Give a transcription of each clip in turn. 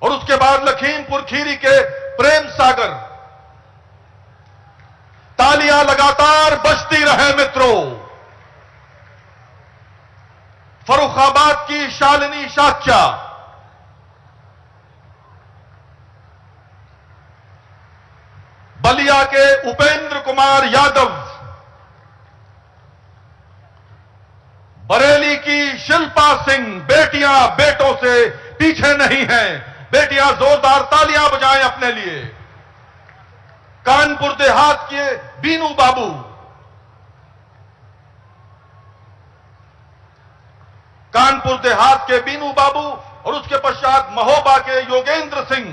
और उसके बाद लखीमपुर खीरी के प्रेम सागर। तालियां लगातार बजती रहे मित्रों। फर्रुखाबाद की शालिनी शाक्या, बलिया के उपेंद्र कुमार यादव, बरेली की शिल्पा सिंह, बेटियां बेटों से पीछे नहीं हैं। बेटियां जोरदार तालियां बजाएं अपने लिए। कानपुर देहात के बीनू बाबू, कानपुर देहात के बीनू बाबू और उसके पश्चात महोबा के योगेंद्र सिंह,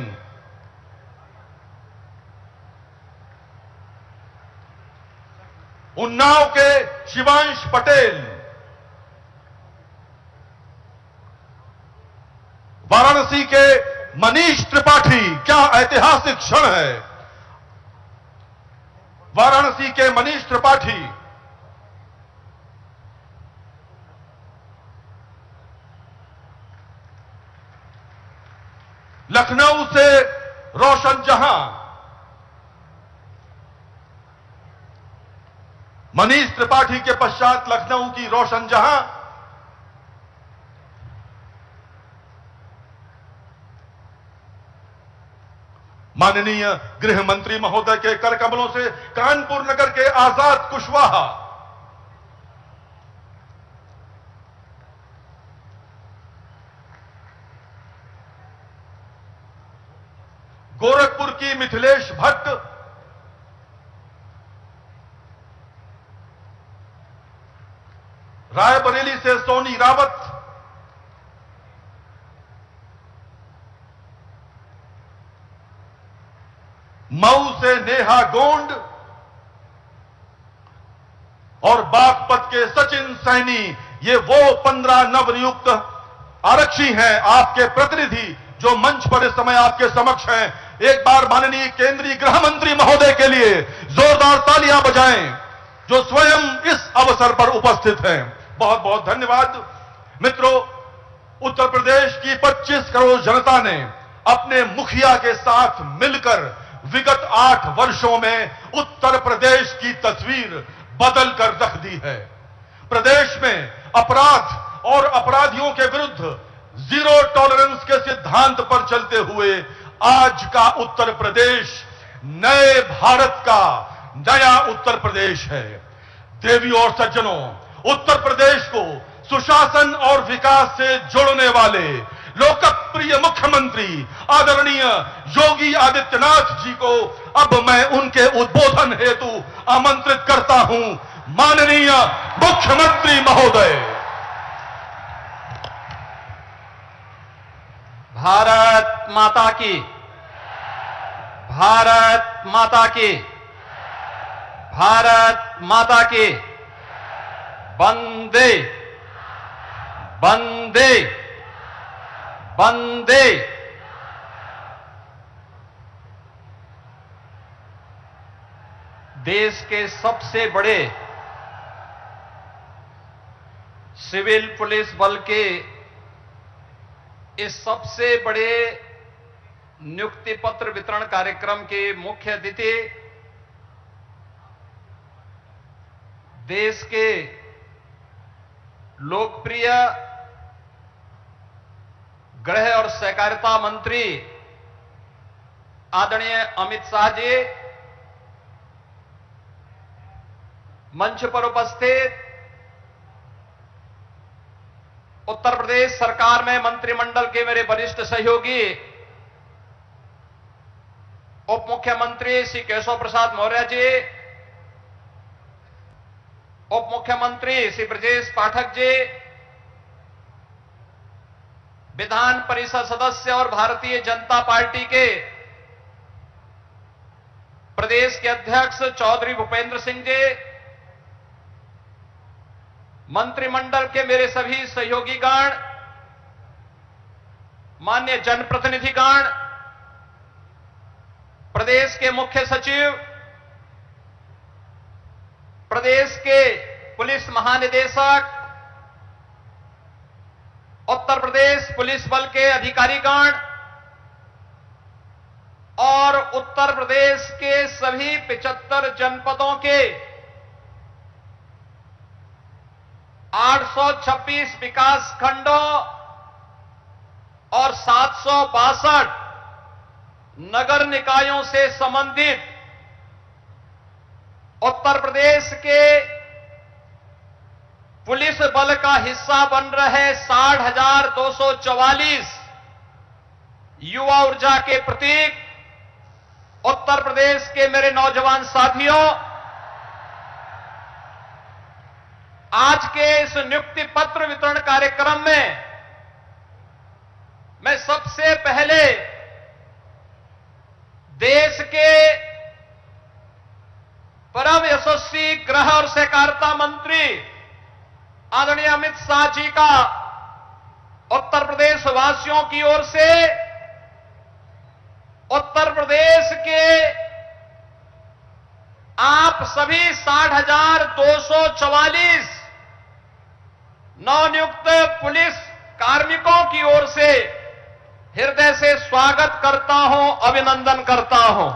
उन्नाव के शिवांश पटेल, वाराणसी के मनीष त्रिपाठी। क्या ऐतिहासिक क्षण है। वाराणसी के मनीष त्रिपाठी, लखनऊ से रोशन जहां, मनीष त्रिपाठी के पश्चात लखनऊ की रोशन जहां, माननीय गृह मंत्री महोदय के कर कमलों से कानपुर नगर के आजाद कुशवाहा, गोरखपुर की मिथिलेश भट्ट, रायबरेली से सोनी रावत, मऊ से नेहा गोंड और बागपत के सचिन सैनी। ये वो 15 नवनियुक्त आरक्षी हैं, आपके प्रतिनिधि जो मंच पर इस समय आपके समक्ष हैं। एक बार माननीय केंद्रीय गृह मंत्री महोदय के लिए जोरदार तालियां बजाएं, जो स्वयं इस अवसर पर उपस्थित हैं। बहुत बहुत धन्यवाद। मित्रों, उत्तर प्रदेश की 25 करोड़ जनता ने अपने मुखिया के साथ मिलकर विगत 8 वर्षों में उत्तर प्रदेश की तस्वीर बदल कर रख दी है। प्रदेश में अपराध और अपराधियों के विरुद्ध जीरो टॉलरेंस के सिद्धांत पर चलते हुए आज का उत्तर प्रदेश नए भारत का नया उत्तर प्रदेश है। देवियों और सज्जनों, उत्तर प्रदेश को सुशासन और विकास से जोड़ने वाले लोकप्रिय मुख्यमंत्री आदरणीय योगी आदित्यनाथ जी को अब मैं उनके उद्बोधन हेतु आमंत्रित करता हूं। माननीय मुख्यमंत्री महोदय। भारत माता की, भारत माता की, भारत माता की। वंदे वंदे वंदे। देश के सबसे बड़े सिविल पुलिस बल के इस सबसे बड़े नियुक्ति पत्र वितरण कार्यक्रम के मुख्य अतिथि देश के लोकप्रिय गृह और सहकारिता मंत्री आदरणीय अमित शाह जी, मंच पर उपस्थित उत्तर प्रदेश सरकार में मंत्रिमंडल के मेरे वरिष्ठ सहयोगी उप मुख्यमंत्री श्री केशव प्रसाद मौर्य जी, उप मुख्यमंत्री श्री ब्रजेश पाठक जी, विधान परिषद सदस्य और भारतीय जनता पार्टी के प्रदेश के अध्यक्ष चौधरी भूपेंद्र सिंह जी, मंत्रिमंडल के मेरे सभी सहयोगीगण, माननीय जनप्रतिनिधिगण, प्रदेश के मुख्य सचिव, प्रदेश के पुलिस महानिदेशक, उत्तर प्रदेश पुलिस बल के अधिकारीगण, और उत्तर प्रदेश के सभी 75 जनपदों के 826 विकास खंडों और 762 नगर निकायों से संबंधित उत्तर प्रदेश के पुलिस बल का हिस्सा बन रहे 60,244 युवा ऊर्जा के प्रतीक उत्तर प्रदेश के मेरे नौजवान साथियों, आज के इस नियुक्ति पत्र वितरण कार्यक्रम में मैं सबसे पहले देश के परम यशस्वी गृह और सहकारिता मंत्री आदरणीय अमित शाह जी का उत्तर प्रदेश वासियों की ओर से उत्तर प्रदेश के आप सभी 60,244 नवनियुक्त पुलिस कार्मिकों की ओर से हृदय से स्वागत करता हूं, अभिनंदन करता हूं।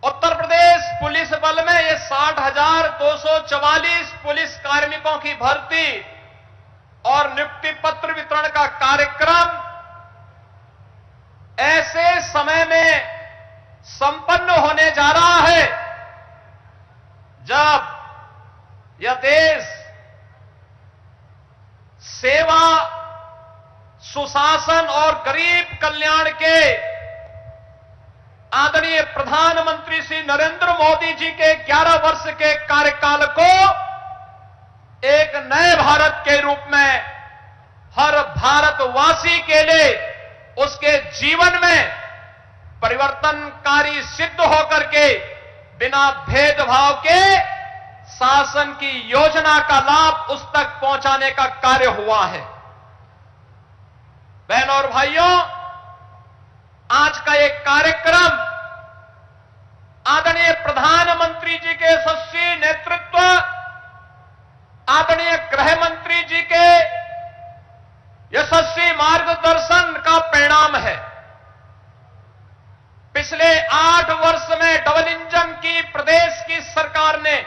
उत्तर प्रदेश पुलिस बल में ये 60,244 पुलिस कार्मिकों की भर्ती और नियुक्ति पत्र वितरण का कार्यक्रम ऐसे समय में संपन्न होने जा रहा है जब यह देश सेवा, सुशासन और गरीब कल्याण के आदरणीय प्रधानमंत्री श्री नरेंद्र मोदी जी के 11 वर्ष के कार्यकाल को एक नए भारत के रूप में हर भारतवासी के लिए उसके जीवन में परिवर्तनकारी सिद्ध होकर के बिना भेदभाव के शासन की योजना का लाभ उस तक पहुंचाने का कार्य हुआ है। बहनों और भाइयों, आज का एक कार्यक्रम आदरणीय प्रधानमंत्री जी के यशस्वी नेतृत्व, आदरणीय गृह मंत्री जी के यशस्वी मार्गदर्शन का परिणाम है। पिछले 8 वर्ष में डबल इंजन की प्रदेश की सरकार ने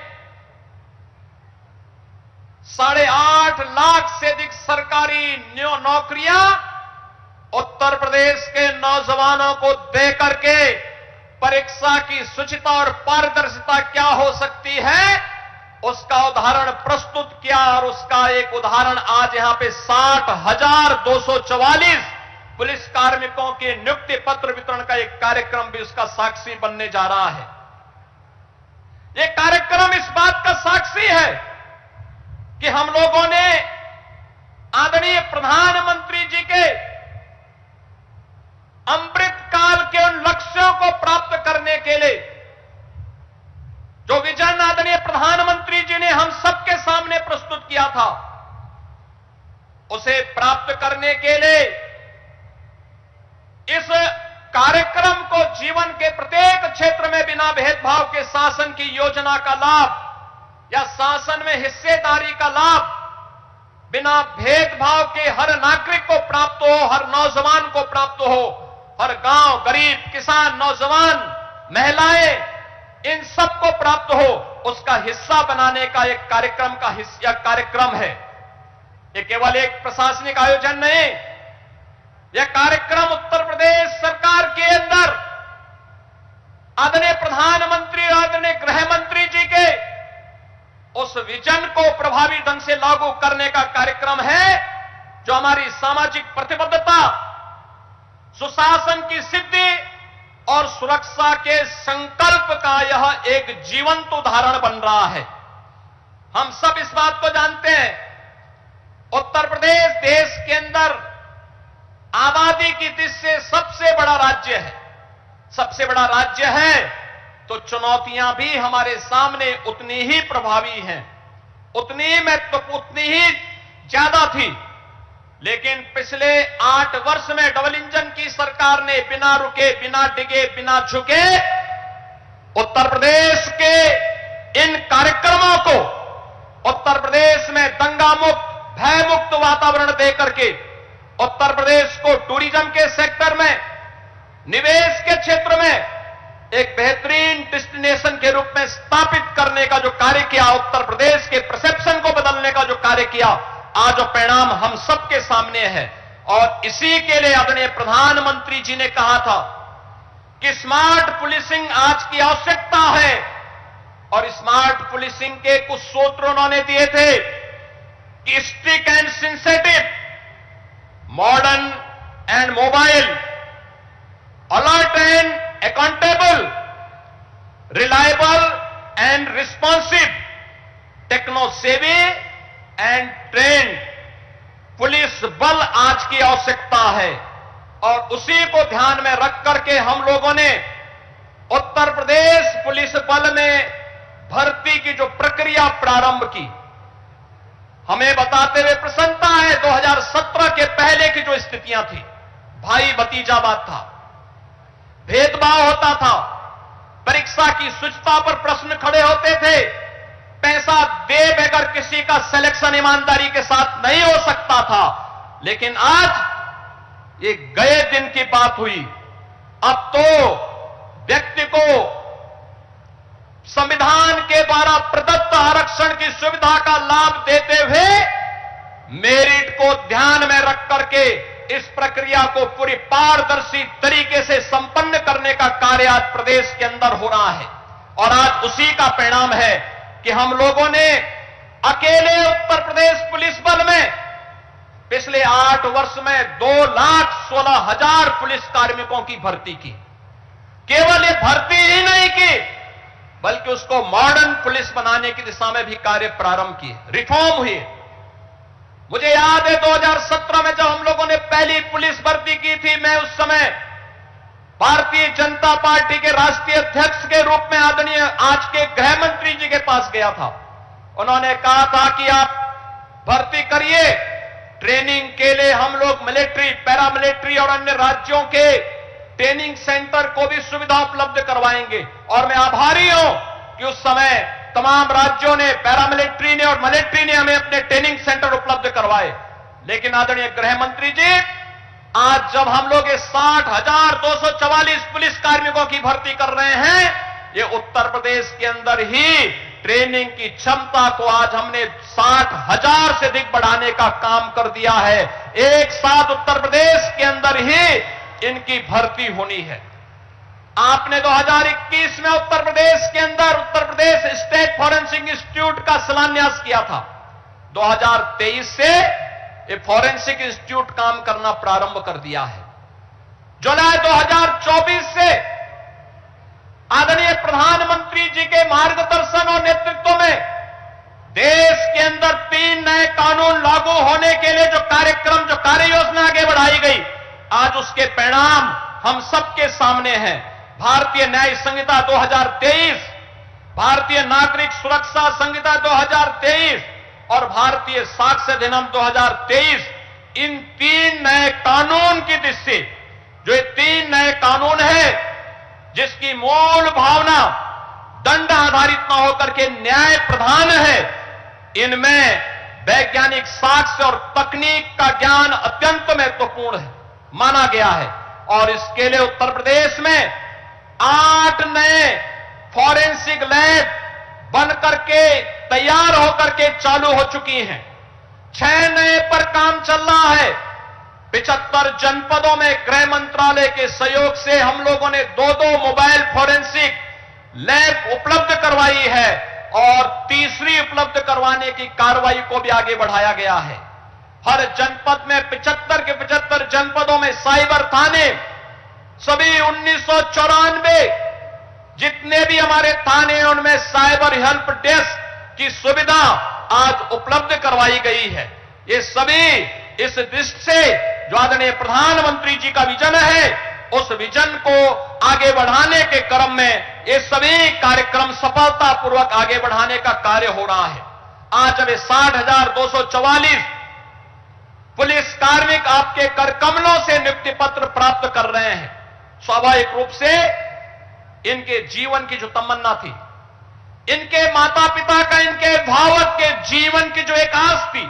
8.5 लाख से अधिक सरकारी नौकरियां उत्तर प्रदेश के नौजवानों को दे करके परीक्षा की शुचिता और पारदर्शिता क्या हो सकती है उसका उदाहरण प्रस्तुत किया। और उसका एक उदाहरण आज यहां पे 60,244 पुलिस कार्मिकों के नियुक्ति पत्र वितरण का एक कार्यक्रम भी उसका साक्षी बनने जा रहा है। यह कार्यक्रम इस बात का साक्षी है कि हम लोगों ने आदरणीय प्रधानमंत्री जी के अमृत काल के उन लक्ष्यों को प्राप्त करने के लिए जो विजन आदरणीय प्रधानमंत्री जी ने हम सबके सामने प्रस्तुत किया था, उसे प्राप्त करने के लिए इस कार्यक्रम को जीवन के प्रत्येक क्षेत्र में बिना भेदभाव के शासन की योजना का लाभ या शासन में हिस्सेदारी का लाभ बिना भेदभाव के हर नागरिक को प्राप्त हो, हर नौजवान को प्राप्त हो, हर गांव, गरीब, किसान, नौजवान, महिलाएं, इन सबको प्राप्त हो, उसका हिस्सा बनाने का एक कार्यक्रम का हिस्सा कार्यक्रम है। यह केवल एक प्रशासनिक आयोजन नहीं, यह कार्यक्रम उत्तर प्रदेश सरकार के अंदर आदरणीय प्रधानमंत्री, आदरणीय गृह मंत्री जी के उस विजन को प्रभावी ढंग से लागू करने का कार्यक्रम है, जो हमारी सामाजिक प्रतिबद्धता, सुशासन की सिद्धि और सुरक्षा के संकल्प का यह एक जीवंत उदाहरण बन रहा है। हम सब इस बात को जानते हैं, उत्तर प्रदेश देश के अंदर आबादी की दृष्टि से सबसे बड़ा राज्य है। सबसे बड़ा राज्य है तो चुनौतियां भी हमारे सामने उतनी ही प्रभावी हैं, उतनी ही ज्यादा थी। लेकिन पिछले 8 वर्ष में डबल इंजन की सरकार ने बिना रुके, बिना डिगे, बिना झुके उत्तर प्रदेश के इन कार्यक्रमों को उत्तर प्रदेश में दंगा मुक्त, भय मुक्त वातावरण देकर के उत्तर प्रदेश को टूरिज्म के सेक्टर में, निवेश के क्षेत्र में एक बेहतरीन डेस्टिनेशन के रूप में स्थापित करने का जो कार्य किया, उत्तर प्रदेश के परसेप्शन को बदलने का जो कार्य किया, आज वो परिणाम हम सबके सामने है। और इसी के लिए आदरणीय प्रधानमंत्री जी ने कहा था कि स्मार्ट पुलिसिंग आज की आवश्यकता है। और स्मार्ट पुलिसिंग के कुछ सूत्र उन्होंने दिए थे कि strict and sensitive, modern and mobile, alert and accountable, reliable and responsive, techno savvy and trained police बल आज की आवश्यकता है। और उसी को ध्यान में रख करके हम लोगों ने उत्तर प्रदेश पुलिस बल में भर्ती की जो प्रक्रिया प्रारंभ की। हमें बताते हुए प्रसन्नता है, 2017 के पहले की जो स्थितियां थी, भाई भतीजावाद था, भेदभाव होता था, परीक्षा की शुचिता पर प्रश्न खड़े होते थे, पैसा दे बगैर किसी का सिलेक्शन ईमानदारी के साथ नहीं हो सकता था। लेकिन आज ये गए दिन की बात हुई। अब तो व्यक्ति को संविधान के द्वारा प्रदत्त आरक्षण की सुविधा का लाभ देते हुए मेरिट को ध्यान में रख करके इस प्रक्रिया को पूरी पारदर्शी तरीके से संपन्न करने का कार्य आज प्रदेश के अंदर हो रहा है। और आज उसी का परिणाम है कि हम लोगों ने अकेले उत्तर प्रदेश पुलिस बल में पिछले 8 वर्ष में 2,16,000 पुलिस कार्मिकों की भर्ती की। केवल ये भर्ती ही नहीं की, बल्कि उसको मॉडर्न पुलिस बनाने की दिशा में भी कार्य प्रारंभ किए, रिफॉर्म हुए। मुझे याद है 2017 में जब हम लोगों ने पहली पुलिस भर्ती की थी, मैं उस समय भारतीय जनता पार्टी के राष्ट्रीय अध्यक्ष के रूप में आदरणीय आज के गृह मंत्री जी के पास गया था। उन्होंने कहा था कि आप भर्ती करिए, ट्रेनिंग के लिए हम लोग मिलिट्री, पैरामिलिट्री और अन्य राज्यों के ट्रेनिंग सेंटर को भी सुविधा उपलब्ध करवाएंगे। और मैं आभारी हूं कि उस समय तमाम राज्यों ने, पैरामिलिट्री ने और मिलिट्री ने हमें अपने ट्रेनिंग सेंटर उपलब्ध करवाए। लेकिन आदरणीय गृह मंत्री जी, आज जब हम लोग 60,244 पुलिस कार्मिकों की भर्ती कर रहे हैं, ये उत्तर प्रदेश के अंदर ही ट्रेनिंग की क्षमता को आज हमने 60,000 से अधिक बढ़ाने का काम कर दिया है। एक साथ उत्तर प्रदेश के अंदर ही इनकी भर्ती होनी है। आपने 2021 में उत्तर प्रदेश के अंदर Uttar Pradesh state forensic institute का शिलान्यास किया था। 2023 से ये फॉरेंसिक इंस्टीट्यूट काम करना प्रारंभ कर दिया है। जुलाई 2024 से आदरणीय प्रधानमंत्री जी के मार्गदर्शन और नेतृत्व में देश के अंदर 3 नए कानून लागू होने के लिए जो कार्यक्रम, जो कार्य योजना आगे बढ़ाई गई, आज उसके परिणाम हम सबके सामने हैं। भारतीय न्याय संहिता 2023, भारतीय नागरिक सुरक्षा संहिता 2023 और भारतीय साक्ष्य अधिनियम 2023, इन 3 नए कानून की दृष्टि, जो ये 3 नए कानून है जिसकी मूल भावना दंड आधारित न होकर के न्याय प्रधान है, इनमें वैज्ञानिक साक्ष्य और तकनीक का ज्ञान अत्यंत महत्वपूर्ण है माना गया है। और इसके लिए उत्तर प्रदेश में 8 नए फॉरेंसिक लैब बन करके तैयार होकर के चालू हो चुकी हैं। 6 नए पर काम चल रहा है। 75 जनपदों में गृह मंत्रालय के सहयोग से हम लोगों ने 2-2 मोबाइल फॉरेंसिक लैब उपलब्ध करवाई है और तीसरी उपलब्ध करवाने की कार्रवाई को भी आगे बढ़ाया गया है। हर जनपद में 75 के 75 जनपदों में साइबर थाने, सभी 1994 जितने भी हमारे थाने हैं उनमें साइबर हेल्प डेस्क की सुविधा आज उपलब्ध करवाई गई है। ये सभी इस दृष्टि से जो आदरणीय प्रधानमंत्री जी का विजन है, उस विजन को आगे बढ़ाने के क्रम में ये सभी कार्यक्रम सफलतापूर्वक आगे बढ़ाने का कार्य हो रहा है। आज अब 60,244 पुलिस कार्मिक आपके कर कमलों से नियुक्ति पत्र प्राप्त कर रहे हैं। स्वाभाविक रूप से इनके जीवन की जो तमन्ना थी, इनके माता पिता का, इनके भावक के जीवन की जो एक आस थी,